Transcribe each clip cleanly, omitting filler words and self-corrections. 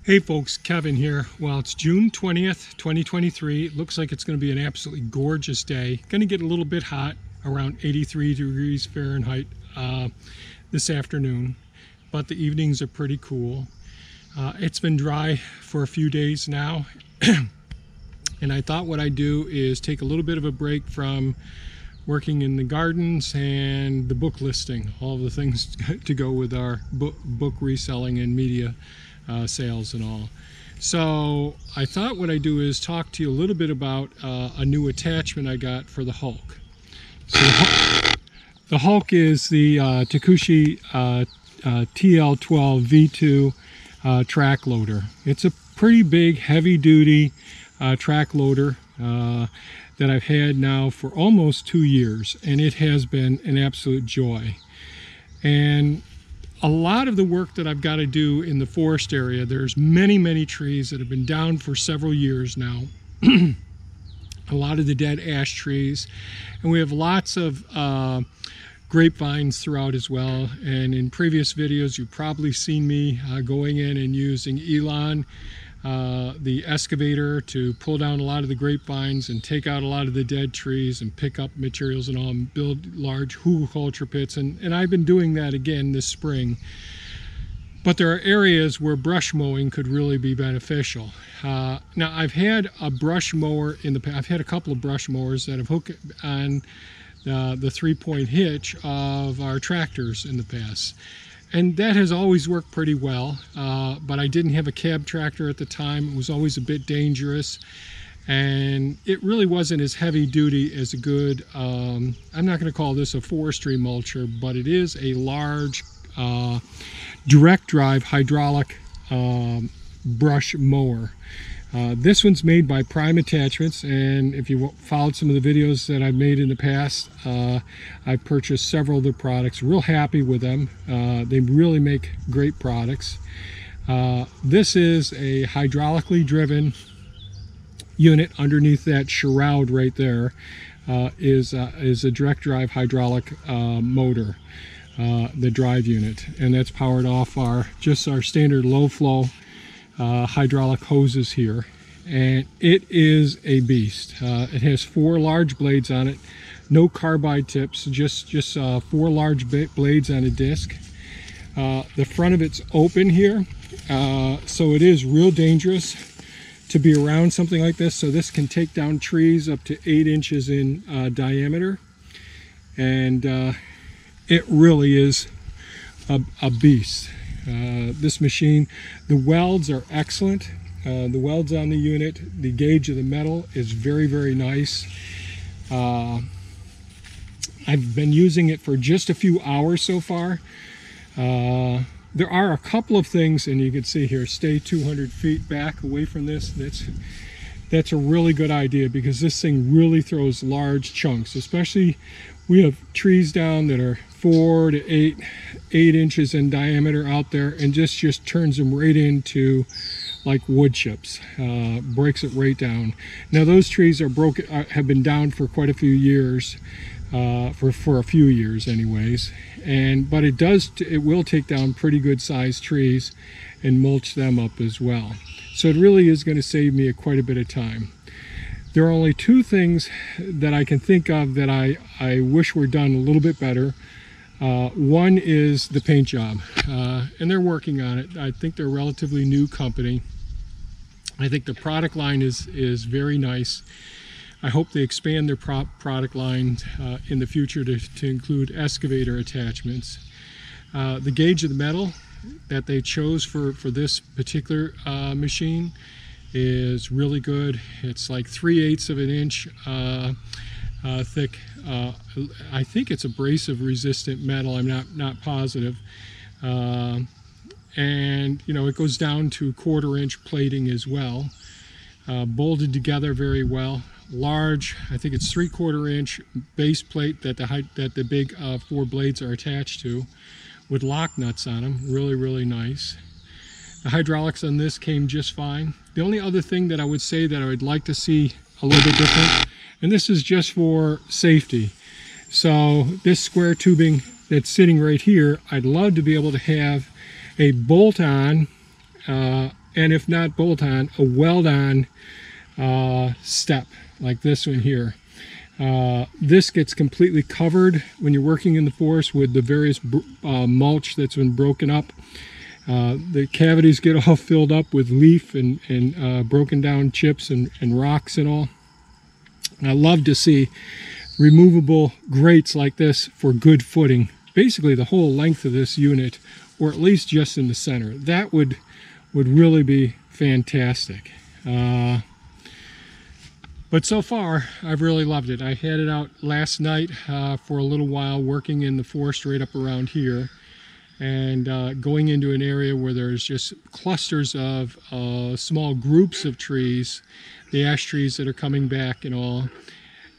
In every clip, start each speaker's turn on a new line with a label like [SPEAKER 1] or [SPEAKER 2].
[SPEAKER 1] Hey folks, Kevin here. Well, it's June 20th, 2023. It looks like it's going to be an absolutely gorgeous day. Going to get a little bit hot, around 83 degrees Fahrenheit this afternoon, but the evenings are pretty cool. It's been dry for a few days now, and I thought what I'd do is take a little bit of a break from working in the gardens and the book listing, all the things to go with our book reselling and media sales and all. So I thought what I do is talk to you a little bit about a new attachment I got for the Hulk. So the Hulk is the Takushi TL12 V2 track loader. It's a pretty big, heavy-duty track loader that I've had now for almost 2 years, and it has been an absolute joy. And a lot of the work that I've got to do in the forest area, there's many trees that have been down for several years now. A lot of the dead ash trees, and we have lots of grapevines throughout as well. And in previous videos you've probably seen me going in and using Elon, the excavator, to pull down a lot of the grapevines and take out a lot of the dead trees and pick up materials and all and build large hugelkultur pits, and I've been doing that again this spring. But there are areas where brush mowing could really be beneficial. Now I've had a brush mower in the past. I've had a couple of brush mowers that have hooked on the 3-point hitch of our tractors in the past. And that has always worked pretty well, but I didn't have a cab tractor at the time. It was always a bit dangerous, and it really wasn't as heavy duty as a good, I'm not going to call this a forestry mulcher, but it is a large direct drive hydraulic brush mower. This one's made by Prime Attachments, and if you followed some of the videos that I've made in the past, I've purchased several of their products. Real happy with them. They really make great products. This is a hydraulically driven unit. Underneath that shroud right there is a direct drive hydraulic motor, the drive unit, and that's powered off our standard low flow hydraulic hoses here, and it is a beast. It has 4 large blades on it, no carbide tips, just 4 large blades on a disc. The front of it's open here, so it is real dangerous to be around something like this. So this can take down trees up to 8 inches in diameter, and it really is a beast. This machine, the welds are excellent. The welds on the unit, the gauge of the metal is very nice. I've been using it for just a few hours so far. There are a couple of things, and you can see here, stay 200 feet back away from this. That's a really good idea, because this thing really throws large chunks. Especially, we have trees down that are 4 to 8 inches in diameter out there, and just turns them right into like wood chips, breaks it right down. Now those trees are broken, have been down for quite a few years, for a few years anyways, but it will take down pretty good sized trees and mulch them up as well. So it really is going to save me quite a bit of time. There are only 2 things that I can think of that I wish were done a little bit better. One is the paint job, and they're working on it. I think they're a relatively new company. I think the product line is very nice. I hope they expand their product line in the future to include excavator attachments. The gauge of the metal that they chose for this particular machine is really good. It's like 3/8 of an inch thick. I think it's abrasive resistant metal. I'm not positive. And you know, it goes down to 1/4 inch plating as well. Bolted together very well. Large, I think it's 3/4 inch base plate that the big 4 blades are attached to, with lock nuts on them. Really nice. The hydraulics on this came just fine. The only other thing that I would say that I would like to see a little bit different, and this is just for safety. So this square tubing that's sitting right here, I'd love to be able to have a bolt-on and if not bolt on, a weld on step like this one here. This gets completely covered when you're working in the forest with the various mulch that's been broken up. The cavities get all filled up with leaf and broken down chips and rocks and all. I love to see removable grates like this for good footing. Basically the whole length of this unit, or at least just in the center. That would really be fantastic. But so far, I've really loved it. I had it out last night for a little while, working in the forest right up around here, and going into an area where there's just clusters of small groups of trees, the ash trees that are coming back and all,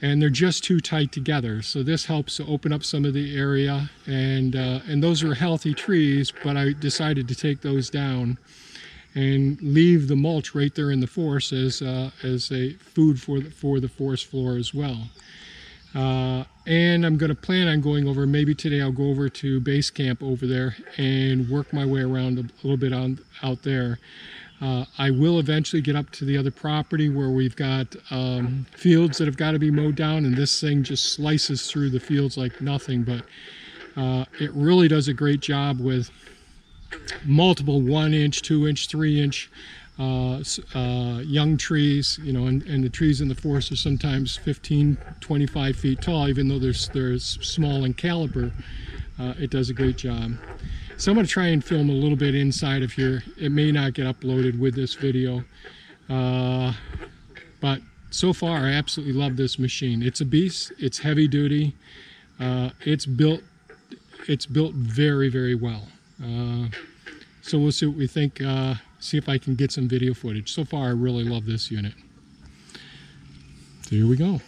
[SPEAKER 1] and they're just too tight together. So this helps to open up some of the area, and those are healthy trees, but I decided to take those down and leave the mulch right there in the forest as a food for the forest floor as well. And I'm going to plan on going over, maybe today I'll go over to base camp over there and work my way around a little bit out there. I will eventually get up to the other property where we've got fields that have got to be mowed down, and this thing just slices through the fields like nothing, but it really does a great job with multiple 1-inch, 2-inch, 3-inch young trees, you know, and the trees in the forest are sometimes 15, 25 feet tall, even though they're small in caliber. It does a great job. So I'm going to try and film a little bit inside of here. It may not get uploaded with this video, but so far I absolutely love this machine. It's a beast. It's heavy duty. It's built very, very well. So we'll see what we think, see if I can get some video footage. So far I really love this unit. So here we go.